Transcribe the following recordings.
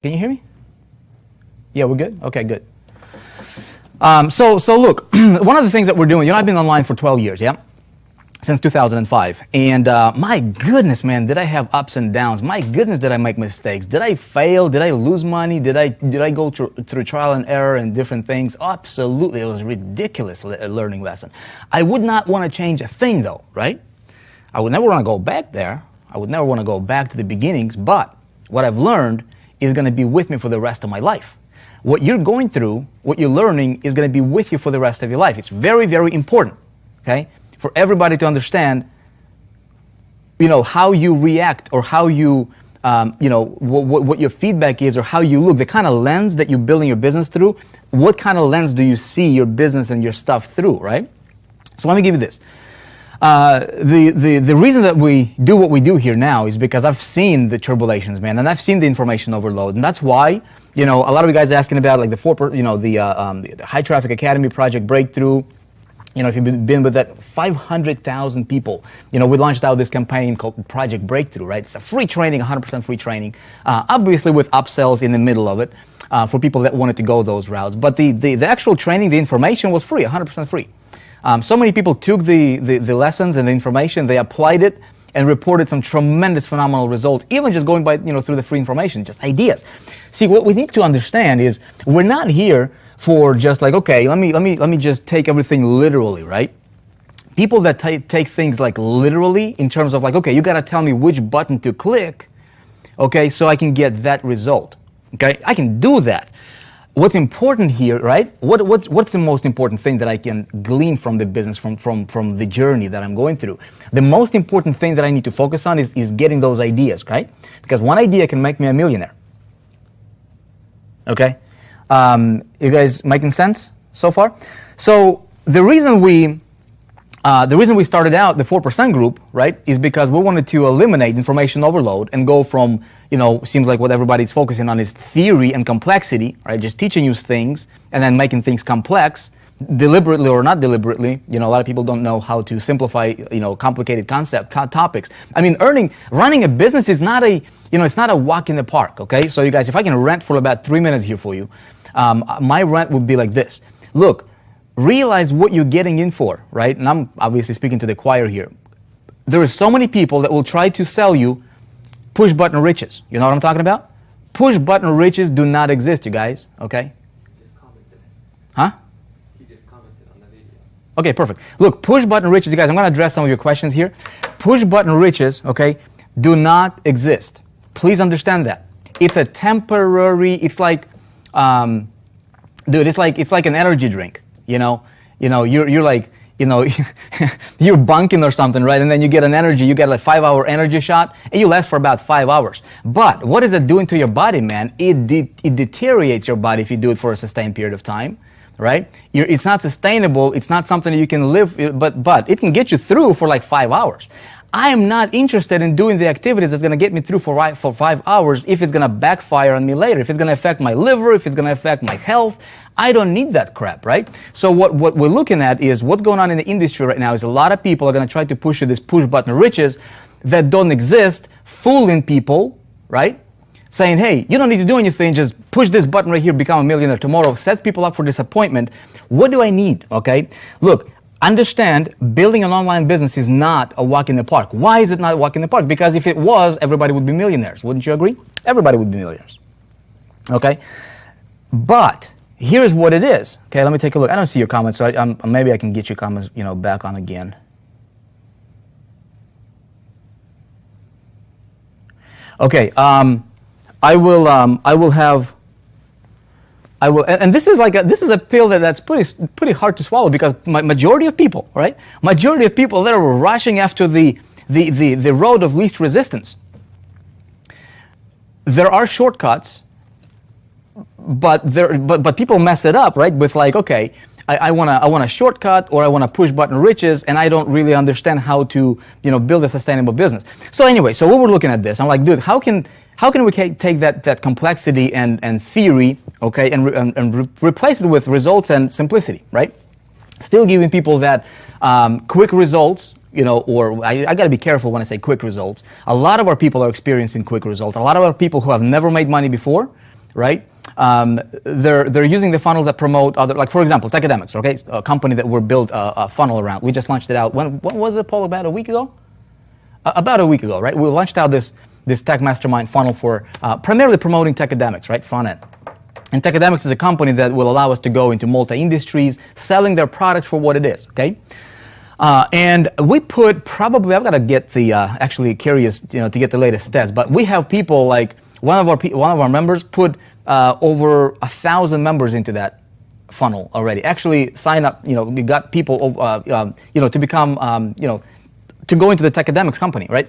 Can you hear me? Yeah, we're good? Okay, good. So look, one of the things that we're doing, I've been online for 12 years, yeah? Since 2005. And my goodness, man, did I have ups and downs. My goodness, did I make mistakes. Did I fail? Did I lose money? Did I go through trial and error and different things? Absolutely. It was a ridiculous learning lesson. I would not want to change a thing, though, right? I would never want to go back there. I would never want to go back to the beginnings, but what I've learned is going to be with me for the rest of my life. What you're going through, what you're learning is going to be with you for the rest of your life. It's very, very important, okay, for everybody to understand, how you react or how you, what your feedback is or how you look, the kind of lens that you're building your business through. What kind of lens do you see your business and your stuff through, right? So let me give you this. The reason that we do what we do here now is because I've seen the tribulations, man, and I've seen the information overload, and that's why, a lot of you guys asking about like the High Traffic Academy Project Breakthrough. If you've been with that, 500,000 people. We launched out this campaign called Project Breakthrough, right? It's a free training, 100% free training, obviously with upsells in the middle of it for people that wanted to go those routes. But the actual training, the information was free, 100% free. So many people took the lessons and the information, they applied it and reported some tremendous, phenomenal results, even just going by, through the free information, just ideas. See, what we need to understand is we're not here for just like, okay, let me just take everything literally, right? People that take things like literally in terms of like, okay, you got to tell me which button to click, okay, so I can get that result, okay? I can do that. What's important here, right? What's the most important thing that I can glean from the business, from the journey that I'm going through? The most important thing that I need to focus on is getting those ideas, right? Because one idea can make me a millionaire. Okay? You guys making sense so far? So the reason we started out the 4% group, right, is because we wanted to eliminate information overload and go from, seems like what everybody's focusing on is theory and complexity, right, just teaching you things and then making things complex, deliberately or not deliberately. A lot of people don't know how to simplify, complicated topics. I mean, running a business is not it's not a walk in the park, okay? So you guys, if I can rant for about 3 minutes here for you, my rant would be like this. Look, realize what you're getting in for, right? And I'm obviously speaking to the choir here. There are so many people that will try to sell you push button riches. You know what I'm talking about? Push button riches do not exist, you guys, okay? He just commented. Huh? He just commented on the video. Okay, perfect. Look, push button riches, you guys, I'm going to address some of your questions here. Push button riches, okay, do not exist. Please understand that. It's a temporary, it's like, dude, it's like an energy drink. You're like, you're bunking or something, right? And then you get an energy, you get like 5-hour energy shot, and you last for about 5 hours. But what is it doing to your body, man? It deteriorates your body if you do it for a sustained period of time, right? It's not sustainable. It's not something that you can live, but it can get you through for like 5 hours. I am not interested in doing the activities that's going to get me through for 5 hours if it's going to backfire on me later, if it's going to affect my liver, if it's going to affect my health. I don't need that crap, right? So what we're looking at is what's going on in the industry right now is a lot of people are going to try to push you this push button riches that don't exist, fooling people, right? Saying, hey, you don't need to do anything, just push this button right here, become a millionaire tomorrow, sets people up for disappointment. What do I need, okay? Look, understand, building an online business is not a walk in the park. Why is it not a walk in the park? Because if it was, everybody would be millionaires. Wouldn't you agree? Everybody would be millionaires. Okay? But here's what it is. Okay, let me take a look. I don't see your comments, so maybe I can get your comments, back on again. Okay, I will, and this is a pill that's pretty hard to swallow because majority of people, right? Majority of people that are rushing after the road of least resistance. There are shortcuts, but people mess it up, right? With like, okay, I want a shortcut or I want to push button riches, and I don't really understand how to build a sustainable business. So anyway, so we were looking at this. I'm like, dude, how can we take that complexity and theory, okay, and replace it with results and simplicity, right? Still giving people that quick results, or I got to be careful when I say quick results. A lot of our people are experiencing quick results. A lot of our people who have never made money before, right? They're using the funnels that promote other, like for example, Techademics, okay, a company that we're built a funnel around. We just launched it out. When was it, Paul? About a week ago? About a week ago, right? We launched out this Tech Mastermind funnel for primarily promoting Techademics, right, front end. And Techademics is a company that will allow us to go into multi-industries, selling their products for what it is, okay? And we put probably, I've got to get the, actually curious, to get the latest stats, but we have people like, one of our members put over 1,000 members into that funnel already. Actually sign up, we got people, to become, to go into the Techademics company, right?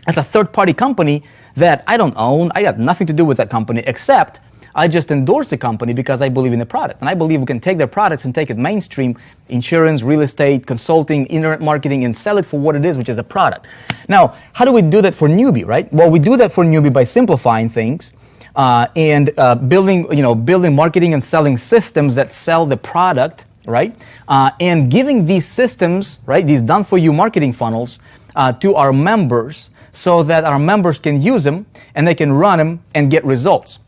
That's a third-party company that I don't own. I got nothing to do with that company except I just endorse the company because I believe in the product. And I believe we can take their products and take it mainstream, insurance, real estate, consulting, internet marketing, and sell it for what it is, which is a product. Now, how do we do that for newbie, right? Well, we do that for newbie by simplifying things and building marketing and selling systems that sell the product, right? And giving these systems, right, these done-for-you marketing funnels to our members so that our members can use them and they can run them and get results.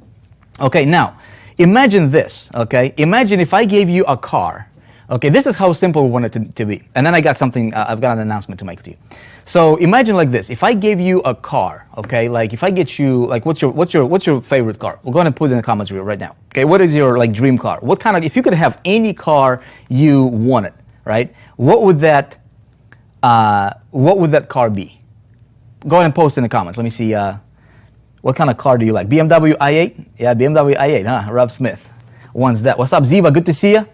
Okay, now, imagine this, okay? Imagine if I gave you a car. Okay, this is how simple we want it to be. And then I've got an announcement to make to you. So imagine like this, if I gave you a car, okay, like if I get you, like what's your favorite car? We're going to put it in the comments right now. Okay, what is your like dream car? What kind of, if you could have any car you wanted, right? What would that car be? Go ahead and post in the comments. Let me see, what kind of car do you like? BMW i8? Yeah, BMW i8, huh? Rob Smith wants that. What's up, Ziva? Good to see you.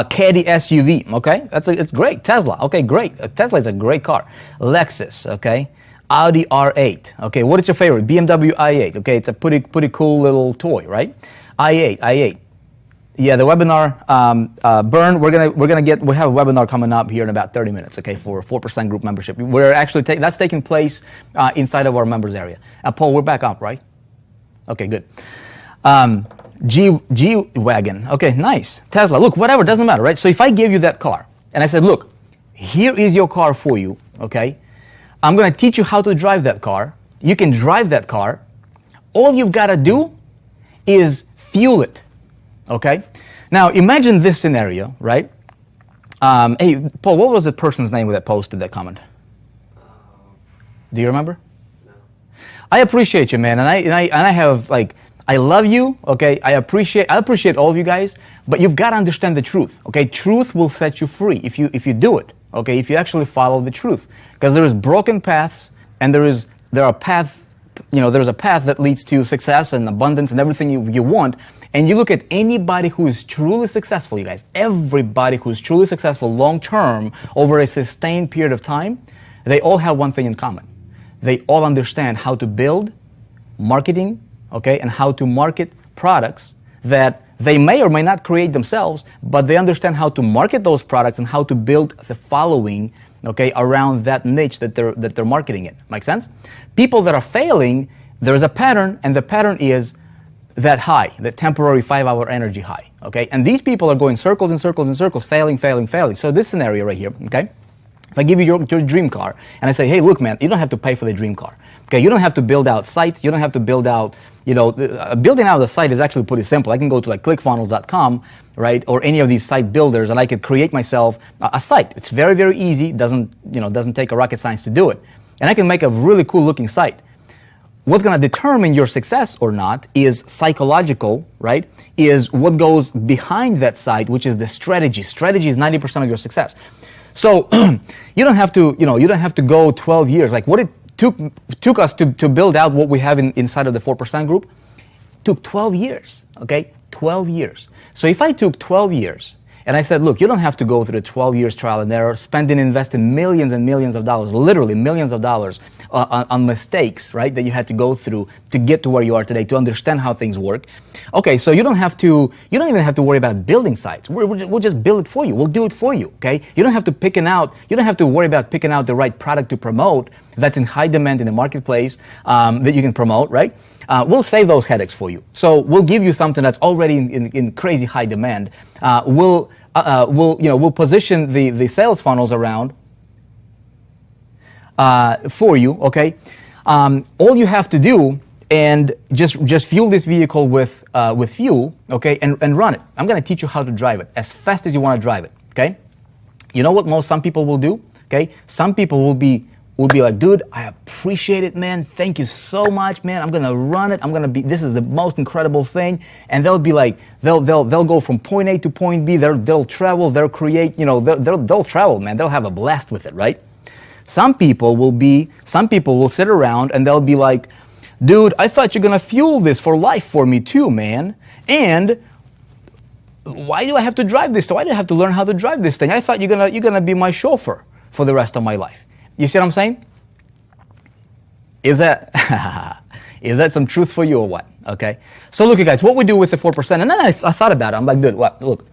Caddy SUV, okay? It's great. Tesla, okay, great. Tesla is a great car. Lexus, okay? Audi R8, okay? What is your favorite? BMW i8, okay? It's a pretty cool little toy, right? i8. Yeah, the webinar, Burn, we have a webinar coming up here in about 30 minutes, okay, for 4% group membership. We're actually, that's taking place inside of our members area. Paul, we're back up, right? Okay, good. G-Wagon, okay, nice. Tesla, look, whatever, doesn't matter, right? So if I gave you that car, and I said, look, here is your car for you, okay? I'm going to teach you how to drive that car. You can drive that car. All you've got to do is fuel it. Okay, now imagine this scenario, right? Hey, Paul, what was the person's name that posted that comment? Do you remember? No. I appreciate you, man, and I have like, I love you. Okay, I appreciate all of you guys, but you've got to understand the truth. Okay, truth will set you free if you do it. Okay, if you actually follow the truth, because there is broken paths, and there's a path that leads to success and abundance and everything you want. And you look at anybody who is truly successful, you guys, everybody who is truly successful long-term over a sustained period of time, they all have one thing in common. They all understand how to build marketing, okay, and how to market products that they may or may not create themselves, but they understand how to market those products and how to build the following, okay, around that niche that they're marketing in. Make sense? People that are failing, there's a pattern, and the pattern is that high, that temporary 5-hour energy high, okay? And these people are going circles and circles and circles, failing. So this scenario right here, okay? If I give you your dream car, and I say, hey, look, man, you don't have to pay for the dream car, okay? You don't have to build out sites. You don't have to build out, building out the site is actually pretty simple. I can go to like clickfunnels.com, right, or any of these site builders, and I could create myself a site. It's very, very easy. Doesn't take a rocket science to do it. And I can make a really cool looking site. What's going to determine your success or not is psychological, right? Is what goes behind that site, which is the strategy. Strategy is 90% of your success. So you don't have to go 12 years. Like what it took us to build out what we have inside of the 4% group took 12 years, okay? 12 years. So if I took 12 years and I said, look, you don't have to go through the 12 years trial and error, spend and invest in millions and millions of dollars, literally millions of dollars on mistakes, right, that you had to go through to get to where you are today, to understand how things work. Okay, so you don't even have to worry about building sites. We'll just build it for you. We'll do it for you, okay? You don't have to worry about picking out the right product to promote that's in high demand in the marketplace that you can promote, right? We'll save those headaches for you. So we'll give you something that's already in crazy high demand. We'll position the sales funnels around for you, okay? All you have to do and just fuel this vehicle with fuel, okay, and run it. I'm going to teach you how to drive it as fast as you want to drive it, okay? You know what some people will do, okay? Some people will be like, dude, I appreciate it, man. Thank you so much, man. I'm gonna run it. This is the most incredible thing. And they'll be like, they'll go from point A to point B. They'll travel. They'll create. They'll travel, man. They'll have a blast with it, right? Some people will sit around and they'll be like, dude, I thought you're gonna fuel this for life for me too, man. And why do I have to drive this? Why do I have to learn how to drive this thing? I thought you're gonna be my chauffeur for the rest of my life. You see what I'm saying? Is that some truth for you or what? Okay. So look, you guys, what we do with the 4%, and then I thought about it. I'm like, dude, what? Look,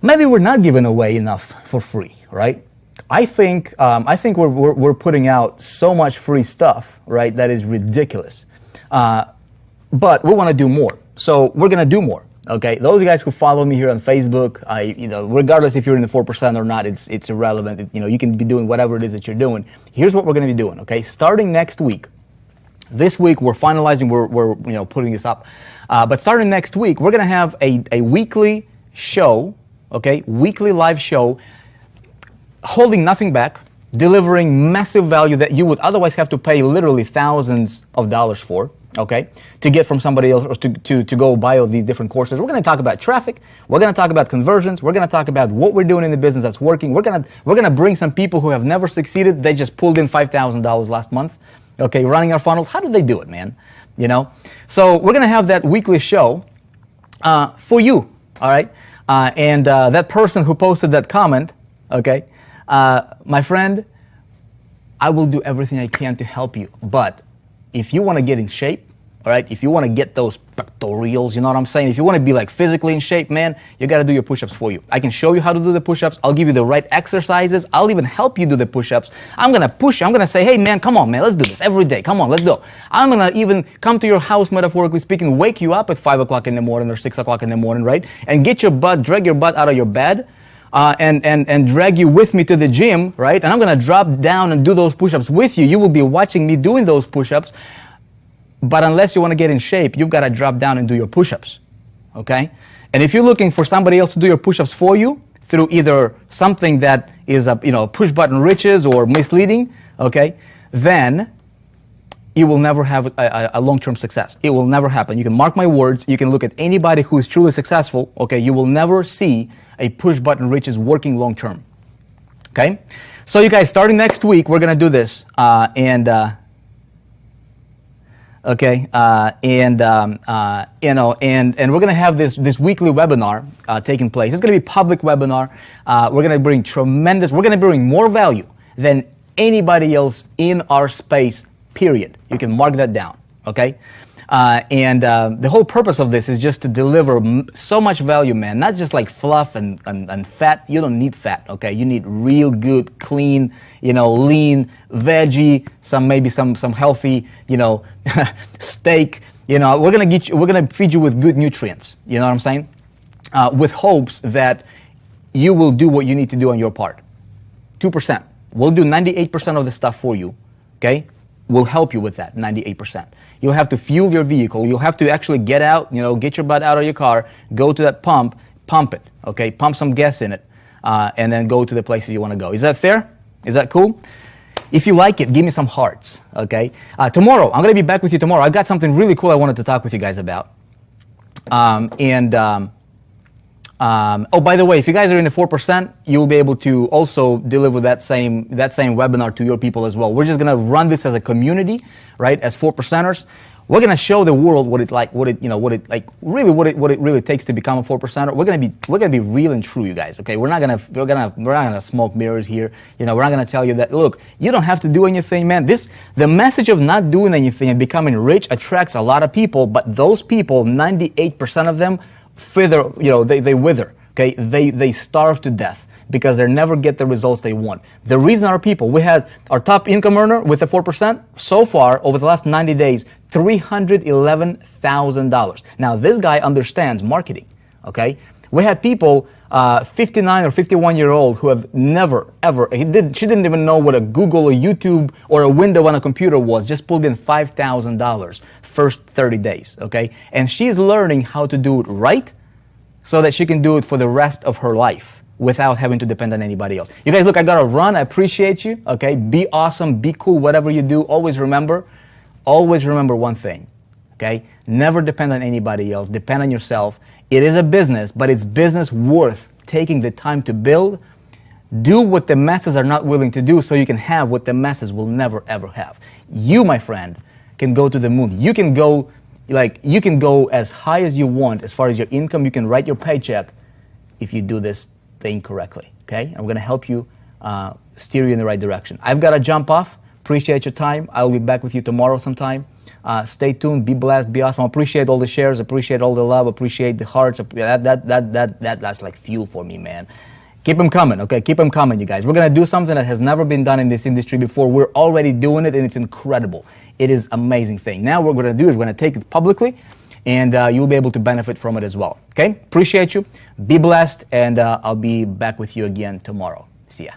maybe we're not giving away enough for free, right? I think we're putting out so much free stuff, right? That is ridiculous. But we want to do more, so we're gonna do more. Okay, those guys who follow me here on Facebook, regardless if you're in the 4% or not, it's irrelevant. You can be doing whatever it is that you're doing. Here's what we're going to be doing. Okay, starting next week. This week we're finalizing. We're putting this up, but starting next week we're going to have a weekly show. Okay, weekly live show, holding nothing back, delivering massive value that you would otherwise have to pay literally thousands of dollars for. Okay, to get from somebody else or to go buy all these different courses. We're going to talk about traffic. We're going to talk about conversions. We're going to talk about what we're doing in the business that's working. We're going to bring some people who have never succeeded. They just pulled in $5,000 last month. Okay, running our funnels. How did they do it, man? So we're going to have that weekly show for you. All right, and that person who posted that comment. Okay, my friend, I will do everything I can to help you, but if you want to get in shape, all right, if you want to get those pectorals, you know what I'm saying? If you want to be like physically in shape, man, you got to do your push-ups for you. I can show you how to do the push-ups. I'll give you the right exercises. I'll even help you do the push-ups. I'm going to push you. I'm going to say, hey, man, come on, man, let's do this every day. Come on, let's go. I'm going to even come to your house, metaphorically speaking, wake you up at 5 o'clock in the morning or 6 o'clock in the morning, right? And drag your butt out of your bed. And drag you with me to the gym, right? And I'm going to drop down and do those push-ups with you. You will be watching me doing those push-ups. But unless you want to get in shape, you've got to drop down and do your push-ups, okay? And if you're looking for somebody else to do your push-ups for you through either something that is push-button riches or misleading, okay, then you will never have a long-term success. It will never happen. You can mark my words. You can look at anybody who is truly successful, okay? You will never see a push-button riches working long-term, okay? So you guys, starting next week, we're going to do this, and we're going to have this weekly webinar taking place. It's going to be a public webinar. We're going to bring more value than anybody else in our space, period. You can mark that down, okay? The whole purpose of this is just to deliver so much value, man. Not just like fluff and fat. You don't need fat, okay? You need real good, clean, lean, veggie, maybe some healthy, steak. We're gonna feed you with good nutrients. You know what I'm saying? With hopes that you will do what you need to do on your part. 2%. We'll do 98% of the stuff for you, okay? We'll help you with that 98%. You'll have to fuel your vehicle. You'll have to actually get out, get your butt out of your car, go to that pump it, okay? Pump some gas in it, and then go to the places you want to go. Is that fair? Is that cool? If you like it, give me some hearts, okay? Tomorrow, I'm going to be back with you tomorrow. I've got something really cool I wanted to talk with you guys about. Oh, by the way, if you guys are in the 4%, you'll be able to also deliver that same webinar to your people as well. We're just gonna run this as a community, right? As 4%ers, we're gonna show the world what it really takes to become a 4%er. We're gonna be real and true, you guys. Okay, we're not gonna smoke mirrors here. We're not gonna tell you that. Look, you don't have to do anything, man. The message of not doing anything and becoming rich attracts a lot of people, but those people, 98% of them, they wither, okay? They starve to death because they never get the results they want. The reason we had our top income earner with the 4% so far over the last 90 days, $311,000. Now this guy understands marketing, okay? We had people 59 or 51-year-old who have never, ever, she didn't even know what a Google or YouTube or a window on a computer was, just pulled in $5,000 first 30 days, okay? And she's learning how to do it right so that she can do it for the rest of her life without having to depend on anybody else. You guys, look, I gotta run. I appreciate you, okay? Be awesome, be cool, whatever you do. Always remember one thing, okay? Never depend on anybody else. Depend on yourself. It is a business, but it's business worth taking the time to build. Do what the masses are not willing to do so you can have what the masses will never, ever have. You, my friend, can go to the moon. You can go as high as you want as far as your income. You can write your paycheck if you do this thing correctly, okay? I'm gonna help you steer you in the right direction. I've got to jump off. Appreciate your time. I'll be back with you tomorrow sometime. Stay tuned, be blessed, be awesome. Appreciate all the shares, appreciate all the love, appreciate the hearts. That's like fuel for me, man. Keep them coming, okay? Keep them coming, you guys. We're gonna do something that has never been done in this industry before. We're already doing it, and it's incredible. It is an amazing thing. Now what we're gonna do is we're gonna take it publicly, and you'll be able to benefit from it as well, okay? Appreciate you. Be blessed, and I'll be back with you again tomorrow. See ya.